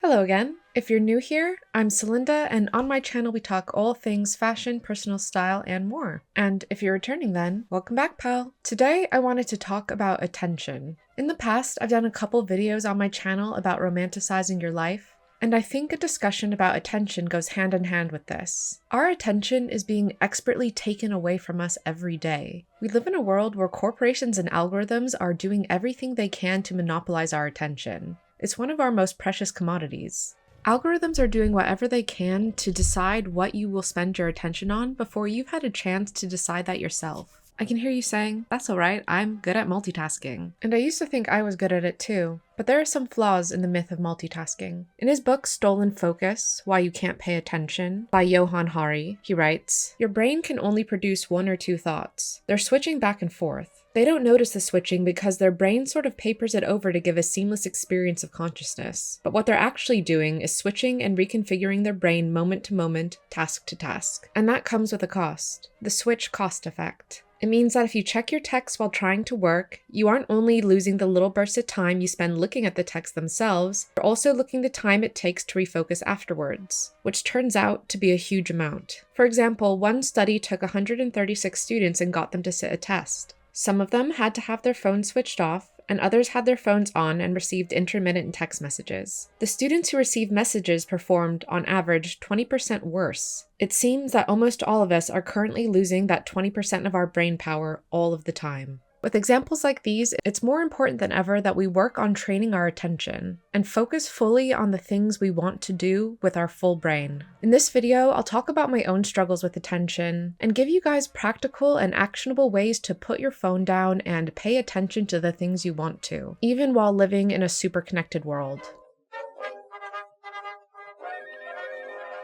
Hello again. If you're new here, I'm Celinda, and on my channel we talk all things fashion, personal style, and more. And if you're returning then, welcome back, pal. Today I wanted to talk about attention. In the past, I've done a couple videos on my channel about romanticizing your life, and I think a discussion about attention goes hand in hand with this. Our attention is being expertly taken away from us every day. We live in a world where corporations and algorithms are doing everything they can to monopolize our attention. It's one of our most precious commodities. Algorithms are doing whatever they can to decide what you will spend your attention on before you've had a chance to decide that yourself. I can hear you saying, that's alright, I'm good at multitasking. And I used to think I was good at it too. But there are some flaws in the myth of multitasking. In his book Stolen Focus, Why You Can't Pay Attention, by Johann Hari, he writes, your brain can only produce one or two thoughts. They're switching back and forth. They don't notice the switching because their brain sort of papers it over to give a seamless experience of consciousness. But what they're actually doing is switching and reconfiguring their brain moment to moment, task to task. And that comes with a cost. The switch cost effect. It means that if you check your text while trying to work, you aren't only losing the little bursts of time you spend looking at the text themselves, you're also looking the time it takes to refocus afterwards, which turns out to be a huge amount. For example, one study took 136 students and got them to sit a test. Some of them had to have their phones switched off, and others had their phones on and received intermittent text messages. The students who received messages performed, on average, 20% worse. It seems that almost all of us are currently losing that 20% of our brain power all of the time. With examples like these, it's more important than ever that we work on training our attention and focus fully on the things we want to do with our full brain. In this video, I'll talk about my own struggles with attention and give you guys practical and actionable ways to put your phone down and pay attention to the things you want to, even while living in a super connected world.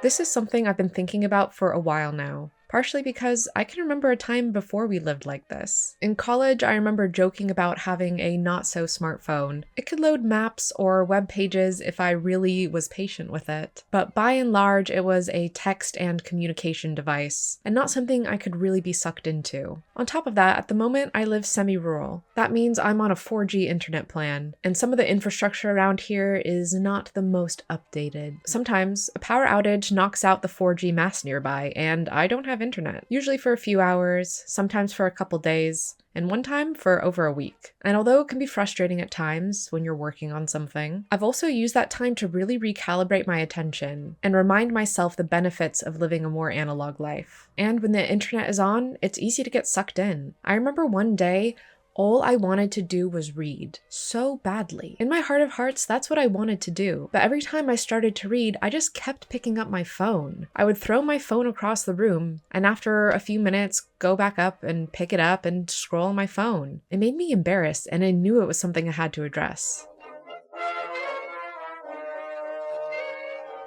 This is something I've been thinking about for a while now. Partially because I can remember a time before we lived like this. In college, I remember joking about having a not-so-smart phone. It could load maps or web pages if I really was patient with it. But by and large, it was a text and communication device, and not something I could really be sucked into. On top of that, at the moment, I live semi-rural. That means I'm on a 4G internet plan, and some of the infrastructure around here is not the most updated. Sometimes, a power outage knocks out the 4G mast nearby, and I don't have internet, usually for a few hours, sometimes for a couple days, and one time for over a week. And although it can be frustrating at times when you're working on something, I've also used that time to really recalibrate my attention and remind myself the benefits of living a more analog life. And when the internet is on, it's easy to get sucked in. I remember one day, all I wanted to do was read, so badly. In my heart of hearts, that's what I wanted to do. But every time I started to read, I just kept picking up my phone. I would throw my phone across the room, and after a few minutes, go back up and pick it up and scroll on my phone. It made me embarrassed, and I knew it was something I had to address.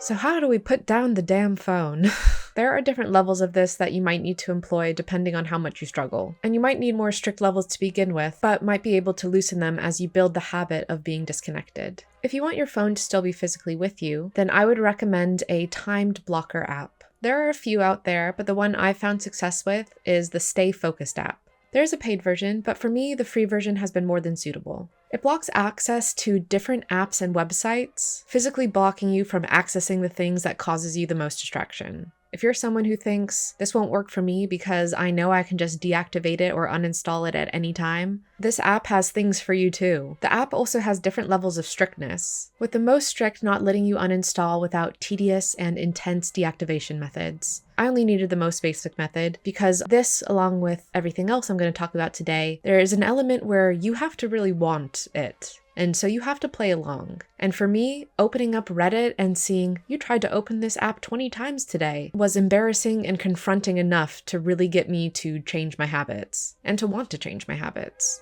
So how do we put down the damn phone? There are different levels of this that you might need to employ depending on how much you struggle. And you might need more strict levels to begin with, but might be able to loosen them as you build the habit of being disconnected. If you want your phone to still be physically with you, then I would recommend a timed blocker app. There are a few out there, but the one I've found success with is the Stay Focused app. There's a paid version, but for me, the free version has been more than suitable. It blocks access to different apps and websites, physically blocking you from accessing the things that causes you the most distraction. If you're someone who thinks, this won't work for me because I know I can just deactivate it or uninstall it at any time, this app has things for you too. The app also has different levels of strictness, with the most strict not letting you uninstall without tedious and intense deactivation methods. I only needed the most basic method because this, along with everything else I'm going to talk about today, there is an element where you have to really want it. And so you have to play along. And for me, opening up Reddit and seeing, you tried to open this app 20 times today, was embarrassing and confronting enough to really get me to change my habits, and to want to change my habits.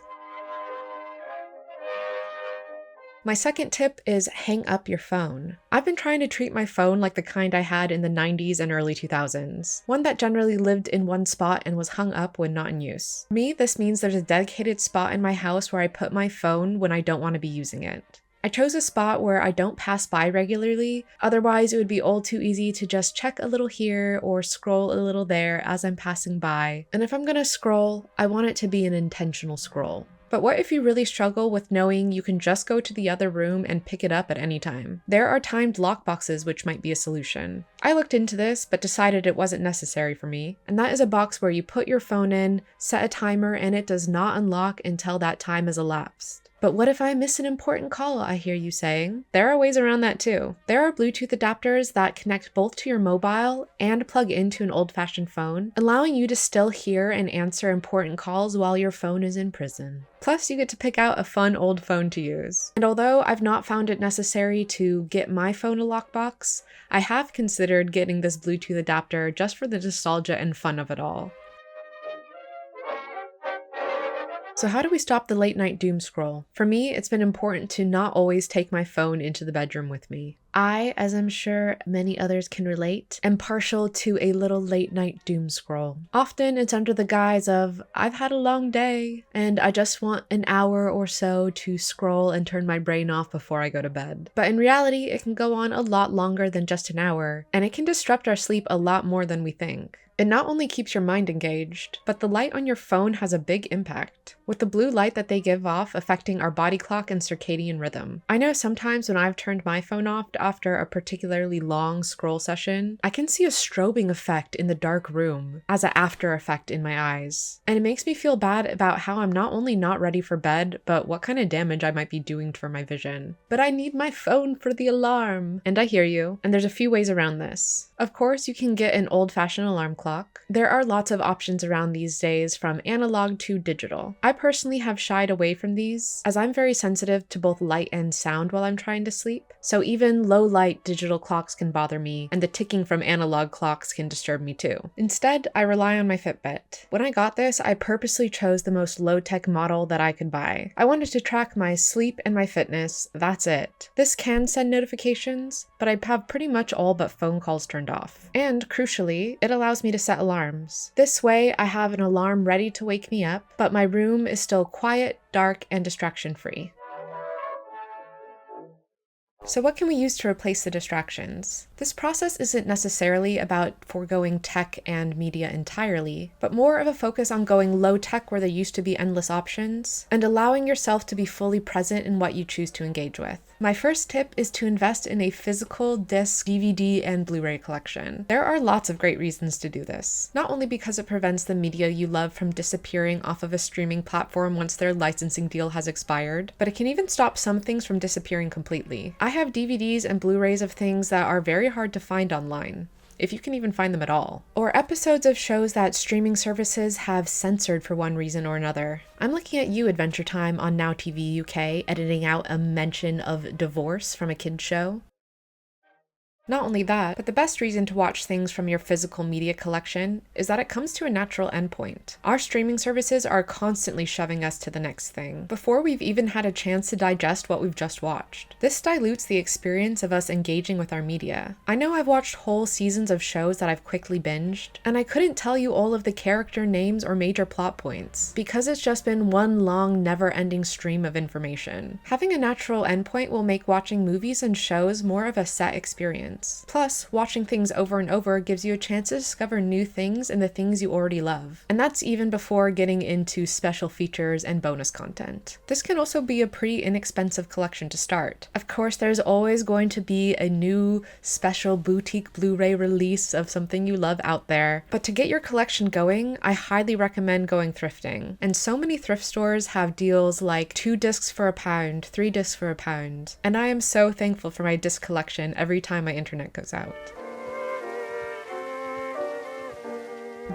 My second tip is hang up your phone. I've been trying to treat my phone like the kind I had in the 90s and early 2000s, one that generally lived in one spot and was hung up when not in use. For me, this means there's a dedicated spot in my house where I put my phone when I don't want to be using it. I chose a spot where I don't pass by regularly, otherwise it would be all too easy to just check a little here or scroll a little there as I'm passing by. And if I'm gonna scroll, I want it to be an intentional scroll. But what if you really struggle with knowing you can just go to the other room and pick it up at any time? There are timed lockboxes which might be a solution. I looked into this, but decided it wasn't necessary for me. And that is a box where you put your phone in, set a timer, and it does not unlock until that time has elapsed. But what if I miss an important call, I hear you saying? There are ways around that too. There are Bluetooth adapters that connect both to your mobile and plug into an old-fashioned phone, allowing you to still hear and answer important calls while your phone is in prison. Plus, you get to pick out a fun old phone to use. And although I've not found it necessary to get my phone a lockbox, I have considered getting this Bluetooth adapter just for the nostalgia and fun of it all. So how do we stop the late night doom scroll? For me, it's been important to not always take my phone into the bedroom with me. I, as I'm sure many others can relate, am partial to a little late night doom scroll. Often it's under the guise of, I've had a long day, and I just want an hour or so to scroll and turn my brain off before I go to bed. But in reality, it can go on a lot longer than just an hour, and it can disrupt our sleep a lot more than we think. It not only keeps your mind engaged, but the light on your phone has a big impact, with the blue light that they give off affecting our body clock and circadian rhythm. I know sometimes when I've turned my phone off after a particularly long scroll session, I can see a strobing effect in the dark room as an after effect in my eyes. And it makes me feel bad about how I'm not only not ready for bed, but what kind of damage I might be doing for my vision. But I need my phone for the alarm. And I hear you, and there's a few ways around this. Of course, you can get an old-fashioned alarm clock. There are lots of options around these days, from analog to digital. I personally have shied away from these, as I'm very sensitive to both light and sound while I'm trying to sleep. So even low light digital clocks can bother me, and the ticking from analog clocks can disturb me too. Instead, I rely on my Fitbit. When I got this, I purposely chose the most low-tech model that I could buy. I wanted to track my sleep and my fitness, that's it. This can send notifications, but I have pretty much all but phone calls turned off. And crucially, it allows me to set alarms. This way, I have an alarm ready to wake me up, but my room is still quiet, dark, and distraction-free. So what can we use to replace the distractions? This process isn't necessarily about foregoing tech and media entirely, but more of a focus on going low tech where there used to be endless options, and allowing yourself to be fully present in what you choose to engage with. My first tip is to invest in a physical disc, DVD, and Blu-ray collection. There are lots of great reasons to do this. Not only because it prevents the media you love from disappearing off of a streaming platform once their licensing deal has expired, but it can even stop some things from disappearing completely. I have DVDs and Blu-rays of things that are very hard to find online, if you can even find them at all. Or episodes of shows that streaming services have censored for one reason or another. I'm looking at you, Adventure Time on Now TV UK, editing out a mention of divorce from a kid's show. Not only that, but the best reason to watch things from your physical media collection is that it comes to a natural endpoint. Our streaming services are constantly shoving us to the next thing, before we've even had a chance to digest what we've just watched. This dilutes the experience of us engaging with our media. I know I've watched whole seasons of shows that I've quickly binged, and I couldn't tell you all of the character names or major plot points, because it's just been one long, never-ending stream of information. Having a natural endpoint will make watching movies and shows more of a set experience. Plus, watching things over and over gives you a chance to discover new things in the things you already love. And that's even before getting into special features and bonus content. This can also be a pretty inexpensive collection to start. Of course, there's always going to be a new special boutique Blu-ray release of something you love out there. But to get your collection going, I highly recommend going thrifting. And so many thrift stores have deals like 2 discs for £1, 3 discs for £1. And I am so thankful for my disc collection every time my internet goes out.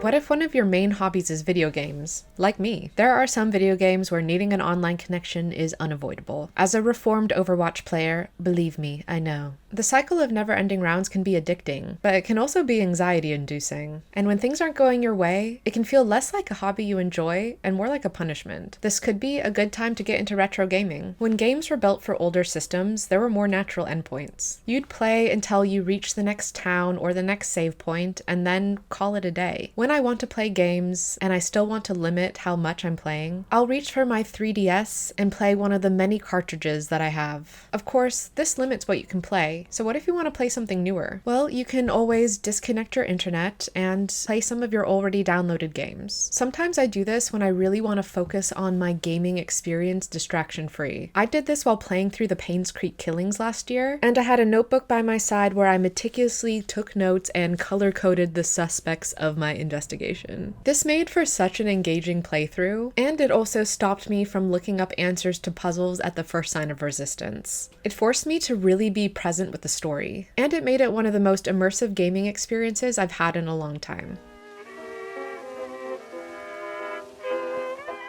What if one of your main hobbies is video games? Like me. There are some video games where needing an online connection is unavoidable. As a reformed Overwatch player, believe me, I know. The cycle of never-ending rounds can be addicting, but it can also be anxiety-inducing. And when things aren't going your way, it can feel less like a hobby you enjoy and more like a punishment. This could be a good time to get into retro gaming. When games were built for older systems, there were more natural endpoints. You'd play until you reach the next town or the next save point, and then call it a day. When I want to play games, and I still want to limit how much I'm playing, I'll reach for my 3DS and play one of the many cartridges that I have. Of course, this limits what you can play, play. So what if you want to play something newer? Well, you can always disconnect your internet and play some of your already downloaded games. Sometimes I do this when I really want to focus on my gaming experience distraction-free. I did this while playing through the Paynes Creek Killings last year, and I had a notebook by my side where I meticulously took notes and color-coded the suspects of my investigation. This made for such an engaging playthrough, and it also stopped me from looking up answers to puzzles at the first sign of resistance. It forced me to really be present with the story, and it made it one of the most immersive gaming experiences I've had in a long time.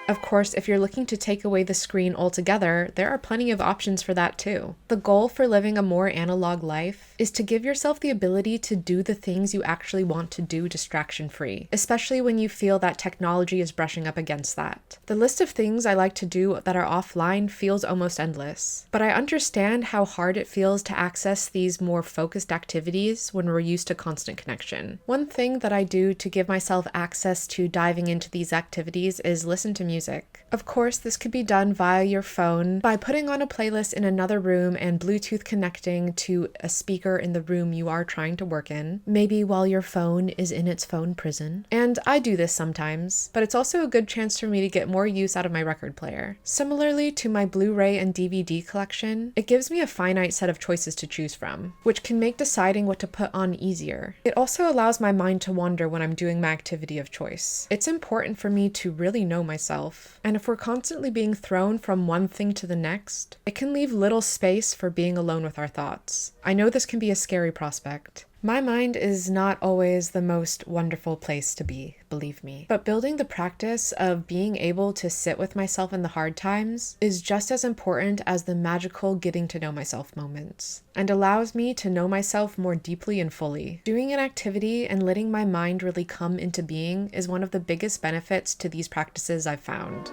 Of course, if you're looking to take away the screen altogether, there are plenty of options for that too. The goal for living a more analog life is to give yourself the ability to do the things you actually want to do distraction-free, especially when you feel that technology is brushing up against that. The list of things I like to do that are offline feels almost endless, but I understand how hard it feels to access these more focused activities when we're used to constant connection. One thing that I do to give myself access to diving into these activities is listen to music. Of course, this could be done via your phone by putting on a playlist in another room and Bluetooth connecting to a speaker in the room you are trying to work in, maybe while your phone is in its phone prison. And I do this sometimes, but it's also a good chance for me to get more use out of my record player. Similarly to my Blu-ray and DVD collection, it gives me a finite set of choices to choose from, which can make deciding what to put on easier. It also allows my mind to wander when I'm doing my activity of choice. It's important for me to really know myself. And if we're constantly being thrown from one thing to the next, it can leave little space for being alone with our thoughts. I know this can be a scary prospect. My mind is not always the most wonderful place to be, believe me. But building the practice of being able to sit with myself in the hard times is just as important as the magical getting to know myself moments, and allows me to know myself more deeply and fully. Doing an activity and letting my mind really come into being is one of the biggest benefits to these practices I've found.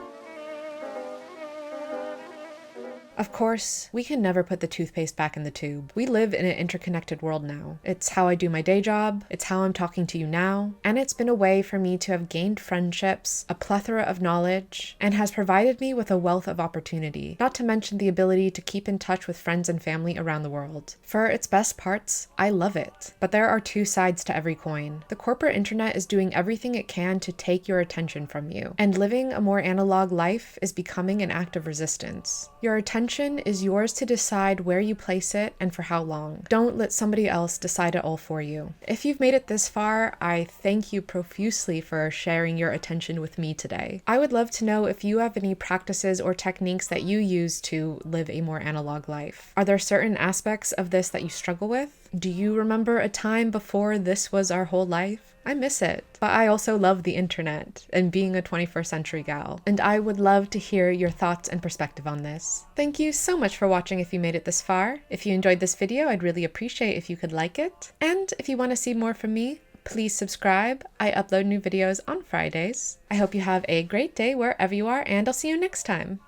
Of course, we can never put the toothpaste back in the tube. We live in an interconnected world now. It's how I do my day job, it's how I'm talking to you now, and it's been a way for me to have gained friendships, a plethora of knowledge, and has provided me with a wealth of opportunity, not to mention the ability to keep in touch with friends and family around the world. For its best parts, I love it. But there are two sides to every coin. The corporate internet is doing everything it can to take your attention from you, and living a more analog life is becoming an act of resistance. Your attention is yours to decide where you place it and for how long. Don't let somebody else decide it all for you. If you've made it this far, I thank you profusely for sharing your attention with me today. I would love to know if you have any practices or techniques that you use to live a more analog life. Are there certain aspects of this that you struggle with? Do you remember a time before this was our whole life? I miss it. But I also love the internet and being a 21st century gal, and I would love to hear your thoughts and perspective on this. Thank you so much for watching if you made it this far. If you enjoyed this video, I'd really appreciate if you could like it. And if you want to see more from me, please subscribe. I upload new videos on Fridays. I hope you have a great day wherever you are, and I'll see you next time.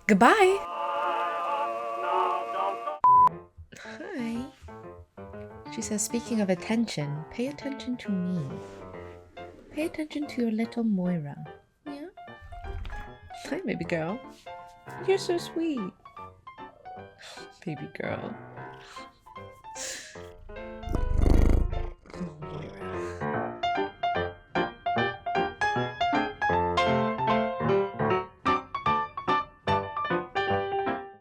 Goodbye! Hi. She says, speaking of attention, pay attention to me. Pay attention to your little Moira. Yeah? Hi, baby girl. You're so sweet. Baby girl.